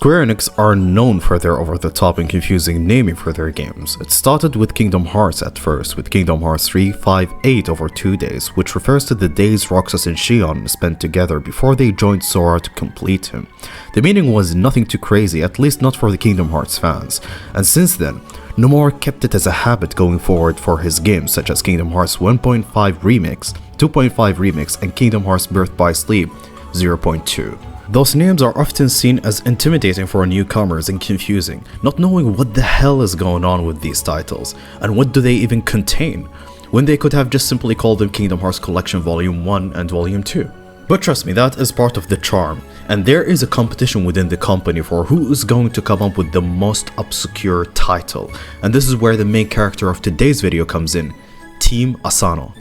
Square Enix are known for their over-the-top and confusing naming for their games. It started with Kingdom Hearts at first, with Kingdom Hearts 3, 5, 8 over 2 days, which refers to the days Roxas and Xion spent together before they joined Sora to complete him. The meaning was nothing too crazy, at least not for the Kingdom Hearts fans, and since then, Nomura kept it as a habit going forward for his games such as Kingdom Hearts 1.5 Remix, 2.5 Remix, and Kingdom Hearts Birth by Sleep 0.2. Those names are often seen as intimidating for newcomers and confusing, not knowing what the hell is going on with these titles, and what do they even contain, when they could have just simply called them Kingdom Hearts Collection Volume 1 and Volume 2. But trust me, that is part of the charm, and there is a competition within the company for who is going to come up with the most obscure title, and this is where the main character of today's video comes in, Team Asano.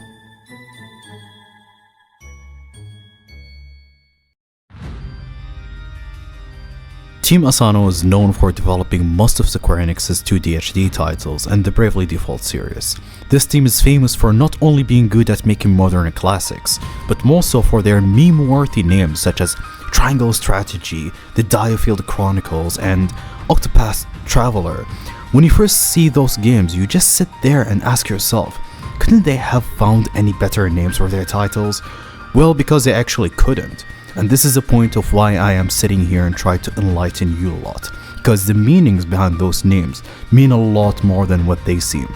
Team Asano is known for developing most of Square Enix's 2D HD titles and the Bravely Default series. This team is famous for not only being good at making modern classics, but more so for their meme-worthy names such as Triangle Strategy, The Diofield Chronicles, and Octopath Traveler. When you first see those games, you just sit there and ask yourself, couldn't they have found any better names for their titles? Well, because they actually couldn't. And this is the point of why I am sitting here and try to enlighten you a lot, because the meanings behind those names mean a lot more than what they seem,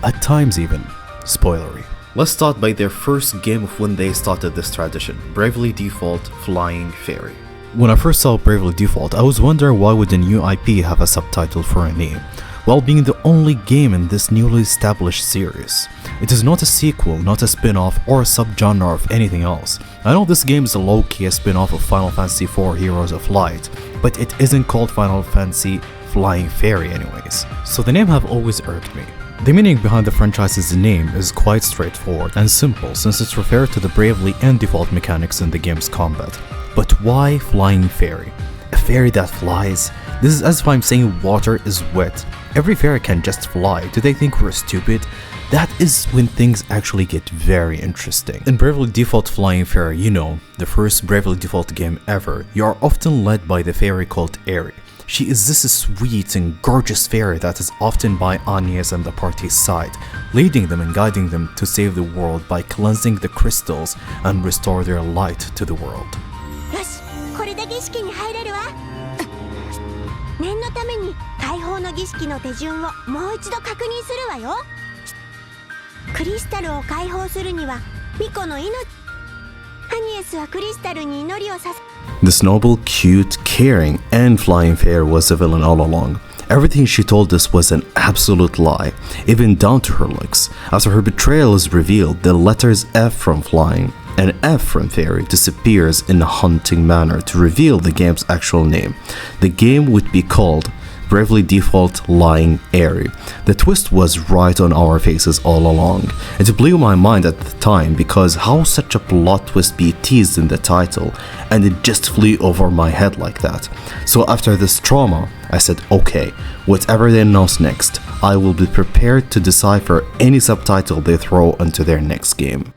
at times even spoilery. Let's start by their first game of when they started this tradition, Bravely Default Flying Fairy. When I first saw Bravely Default, I was wondering why would a new IP have a subtitle for a name, while being the only game in this newly established series. It is not a sequel, not a spin-off, or a subgenre of anything else. I know this game is a low-key spin-off of Final Fantasy IV Heroes of Light, but it isn't called Final Fantasy Flying Fairy anyways, so the name have always irked me. The meaning behind the franchise's name is quite straightforward and simple since it's referred to the Bravely and Default mechanics in the game's combat. But why Flying Fairy? A fairy that flies? This is as if I'm saying water is wet. Every fairy can just fly. Do they think we're stupid? That is when things actually get very interesting. In Bravely Default Flying Fairy, you know, the first Bravely Default game ever, you are often led by the fairy called Aerie. She is this sweet and gorgeous fairy that is often by Anya's and the party's side, leading them and guiding them to save the world by cleansing the crystals and restore their light to the world. よし、これで儀式に入れるわ。念のために解放の儀式の手順をもう一度確認するわよ。クリスタルを解放するにはミコの命。アニエスはクリスタルに祈りをさせ。This noble, cute, caring, and flying fairy was a villain all along. Everything she told us was an absolute lie, even down to her looks. After her betrayal is revealed, the letters F from flying and F from fairy disappears in a haunting manner to reveal the game's actual name. The game would be called Bravely Default Lying Aerie. The twist was right on our faces all along. It blew my mind at the time because how such a plot twist be teased in the title, and it just flew over my head like that. So after this trauma, I said okay, whatever they announce next, I will be prepared to decipher any subtitle they throw into their next game.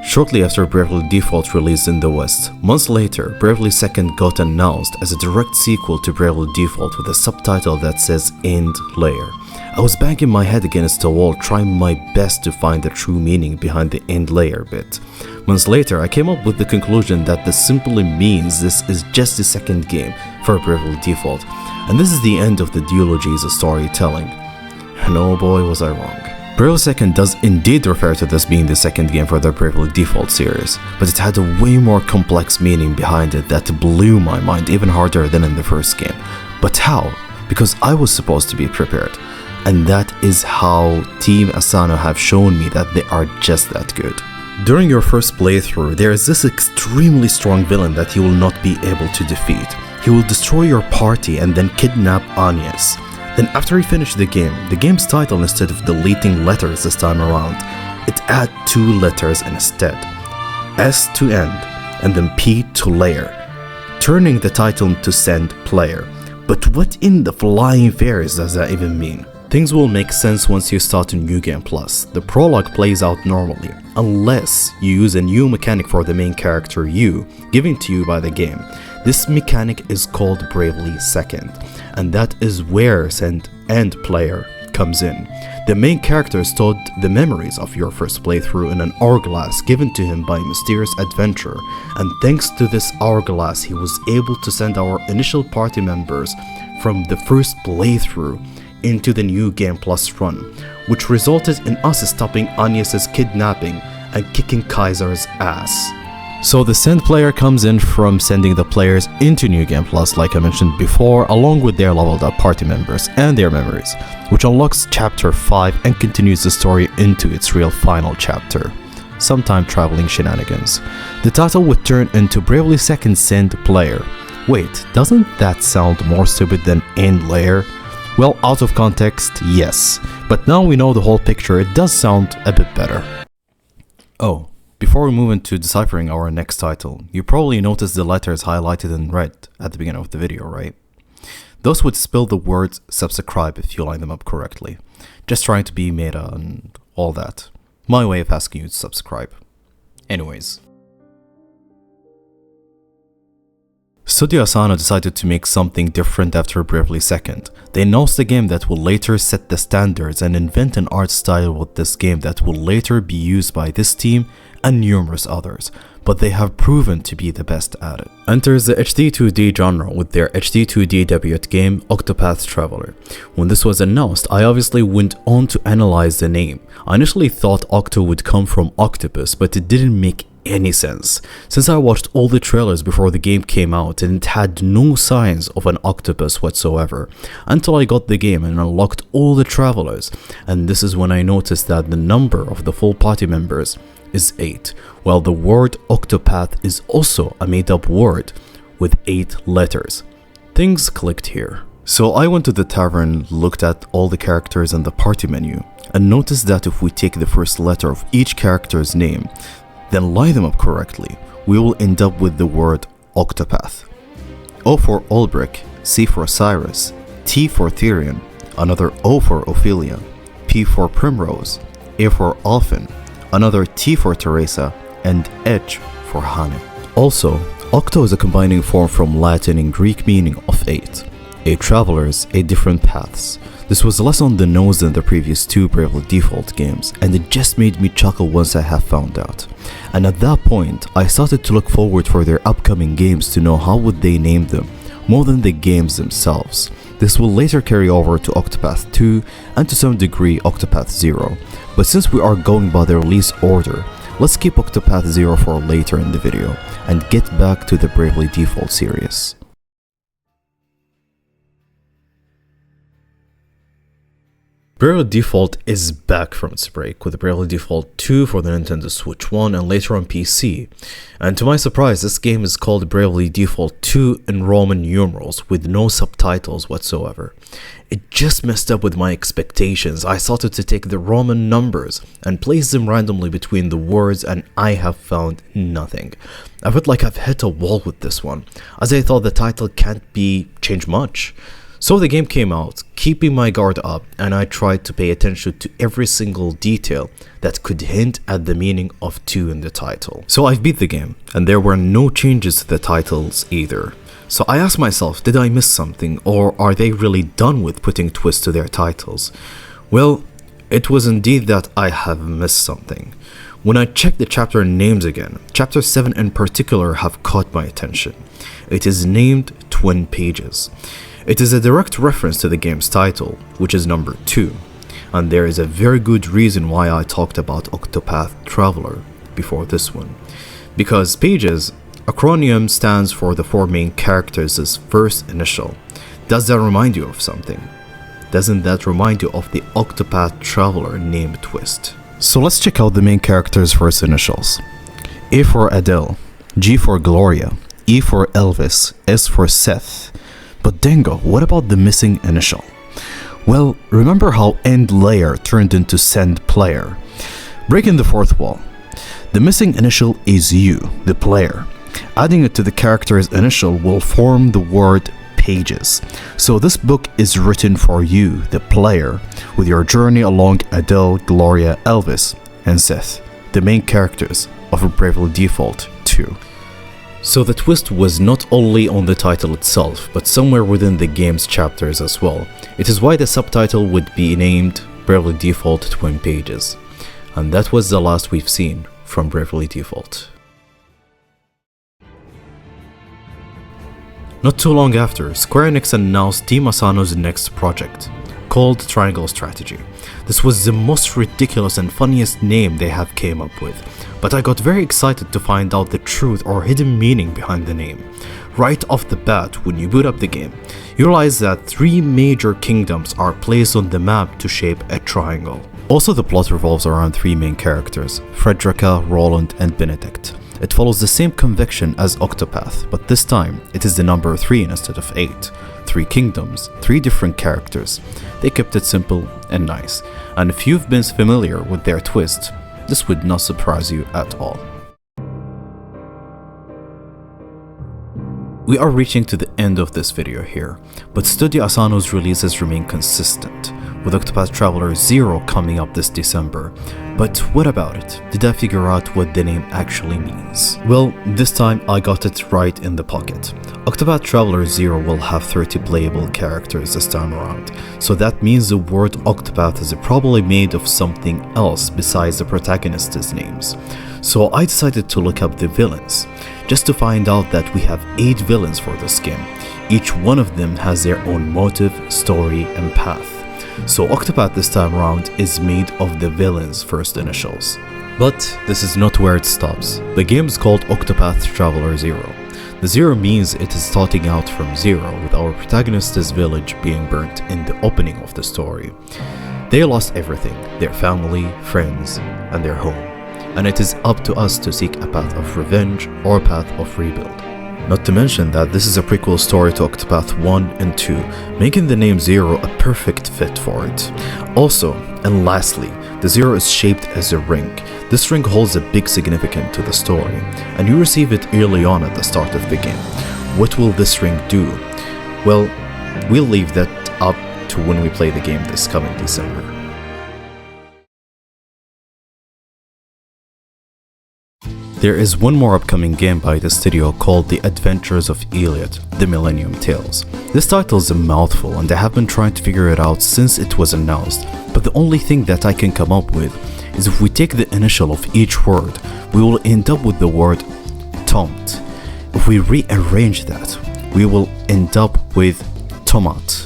Shortly after Bravely Default released in the West, months later, Bravely 2nd got announced as a direct sequel to Bravely Default with a subtitle that says End Layer. I was banging my head against the wall trying my best to find the true meaning behind the End Layer bit. Months later, I came up with the conclusion that this simply means this is just the second game for Bravely Default, and this is the end of the duology's storytelling. And oh boy was I wrong. Bravely 2nd does indeed refer to this being the second game for the Bravely Default series, but it had a way more complex meaning behind it that blew my mind even harder than in the first game. But how? Because I was supposed to be prepared. And that is how Team Asano have shown me that they are just that good. During your first playthrough, there is this extremely strong villain that you will not be able to defeat. He will destroy your party and then kidnap Agnes. Then after you finish the game's title, instead of deleting letters this time around, it adds 2 letters instead. S to end, and then P to layer, turning the title to send player. But what in the flying fairies does that even mean? Things will make sense once you start a New Game Plus. The prologue plays out normally, unless you use a new mechanic for the main character you, given to you by the game. This mechanic is called Bravely Second, and that is where Send End Player comes in. The main character stored the memories of your first playthrough in an hourglass given to him by Mysterious Adventure, and thanks to this hourglass he was able to send our initial party members from the first playthrough into the New Game Plus run, which resulted in us stopping Agnes's kidnapping and kicking Kaiser's ass. So the send player comes in from sending the players into New Game Plus, like I mentioned before, along with their leveled up party members and their memories, which unlocks chapter 5 and continues the story into its real final chapter, some time traveling shenanigans. The title would turn into Bravely Second Send Player. Wait, doesn't that sound more stupid than End Layer? Well, out of context, yes, but now we know the whole picture, it does sound a bit better. Oh, before we move into deciphering our next title, you probably noticed the letters highlighted in red at the beginning of the video, right? Those would spell the words subscribe if you line them up correctly. Just trying to be meta and all that. My way of asking you to subscribe. Anyways. Studio Asano decided to make something different after Bravely Second. They announced a game that will later set the standards and invent an art style with this game that will later be used by this team and numerous others, but they have proven to be the best at it. Enters the HD2D genre with their HD2D debut game Octopath Traveler. When this was announced, I obviously went on to analyze the name. I initially thought Octo would come from octopus, but it didn't make any sense, since I watched all the trailers before the game came out and it had no signs of an octopus whatsoever, until I got the game and unlocked all the travelers, and this is when I noticed that the number of the full party members is 8, while the word Octopath is also a made-up word with 8 letters. Things clicked here. So I went to the tavern, looked at all the characters in the party menu, and noticed that if we take the first letter of each character's name, then line them up correctly, we will end up with the word Octopath. O for Ulbrich, C for Cyrus, T for Therion, another O for Ophelia, P for Primrose, A for Alphen, another T for Teresa, and H for Hane. Also, Octo is a combining form from Latin and Greek meaning of 8. 8 travelers, 8 different paths. This was less on the nose than the previous 2 Bravely Default games, and it just made me chuckle once I have found out. And at that point, I started to look forward for their upcoming games to know how would they name them, more than the games themselves. This will later carry over to Octopath 2 and to some degree Octopath 0, but since we are going by the release order, let's keep Octopath 0 for later in the video and get back to the Bravely Default series. Bravely Default is back from its break with Bravely Default 2 for the Nintendo Switch 1 and later on PC. And to my surprise, this game is called Bravely Default 2 in Roman numerals with no subtitles whatsoever. It just messed up with my expectations. I started to take the Roman numbers and place them randomly between the words and I have found nothing. I felt like I've hit a wall with this one, as I thought the title can't be changed much. So the game came out, keeping my guard up, and I tried to pay attention to every single detail that could hint at the meaning of 2 in the title. So I beat the game, and there were no changes to the titles either. So I asked myself, did I miss something, or are they really done with putting twists to their titles? Well, it was indeed that I have missed something. When I checked the chapter names again, chapter 7 in particular have caught my attention. It is named Twin Pages. It is a direct reference to the game's title, which is number 2, and there is a very good reason why I talked about Octopath Traveler before this one. Because Pages, acronym stands for the 4 main characters' first initial. Does that remind you of something? Doesn't that remind you of the Octopath Traveler name twist? So let's check out the main characters' first initials. A for Adele, G for Gloria, E for Elvis, S for Seth. But Dango, what about the missing initial? Well, remember how End Layer turned into Send Player? Breaking the fourth wall. The missing initial is you, the player. Adding it to the character's initial will form the word pages. So this book is written for you, the player, with your journey along Adele, Gloria, Elvis, and Seth, the main characters of Bravely Default 2. So the twist was not only on the title itself, but somewhere within the game's chapters as well. It is why the subtitle would be named Bravely Default Twin Pages. And that was the last we've seen from Bravely Default. Not too long after, Square Enix announced Team Asano's next project, called Triangle Strategy. This was the most ridiculous and funniest name they have came up with, but I got very excited to find out the truth or hidden meaning behind the name. Right off the bat, when you boot up the game, you realize that 3 major kingdoms are placed on the map to shape a triangle. Also, the plot revolves around 3 main characters, Frederica, Roland, and Benedict. It follows the same conviction as Octopath, but this time it is the number 3 instead of 8. 3 kingdoms, 3 different characters. They kept it simple and nice, and if you've been familiar with their twist, this would not surprise you at all. We are reaching to the end of this video here, but Studio Asano's releases remain consistent, with Octopath Traveler 0 coming up this December. But what about it? Did I figure out what the name actually means? Well, this time I got it right in the pocket. Octopath Traveler 0 will have 30 playable characters this time around, so that means the word Octopath is probably made of something else besides the protagonists' names. So I decided to look up the villains, just to find out that we have 8 villains for this game. Each one of them has their own motive, story, and path. So Octopath this time around is made of the villain's first initials. But this is not where it stops. The game is called Octopath Traveler 0. The 0 means it is starting out from 0, with our protagonist's village being burnt in the opening of the story. They lost everything, their family, friends, and their home. And it is up to us to seek a path of revenge or a path of rebuild. Not to mention that this is a prequel story to Octopath 1 and 2, making the name 0 a perfect fit for it. Also, and lastly, the 0 is shaped as a ring. This ring holds a big significance to the story, and you receive it early on at the start of the game. What will this ring do? Well, we'll leave that up to when we play the game this coming December. There is one more upcoming game by the studio called The Adventures of Elliot, The Millienum Tales. This title is a mouthful and I have been trying to figure it out since it was announced, but the only thing that I can come up with is if we take the initial of each word, we will end up with the word tomt. If we rearrange that, we will end up with tomat.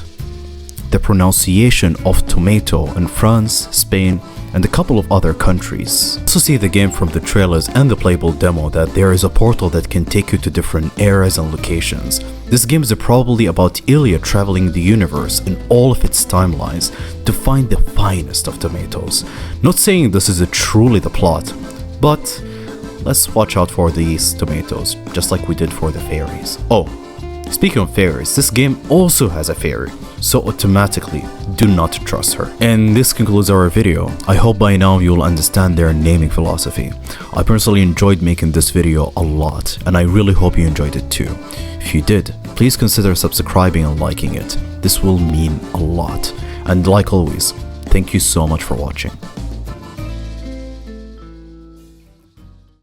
The pronunciation of tomato in France, Spain, and a couple of other countries. Also see the game from the trailers and the playable demo that there is a portal that can take you to different eras and locations. This game is probably about Elliot traveling the universe in all of its timelines to find the finest of tomatoes. Not saying this is truly the plot, but let's watch out for these tomatoes, just like we did for the fairies. Oh, speaking of fairies, this game also has a fairy, so automatically do not trust her. And this concludes our video. I hope by now you'll understand their naming philosophy. I personally enjoyed making this video a lot, and I really hope you enjoyed it too. If you did, please consider subscribing and liking it. This will mean a lot. And like always, thank you so much for watching.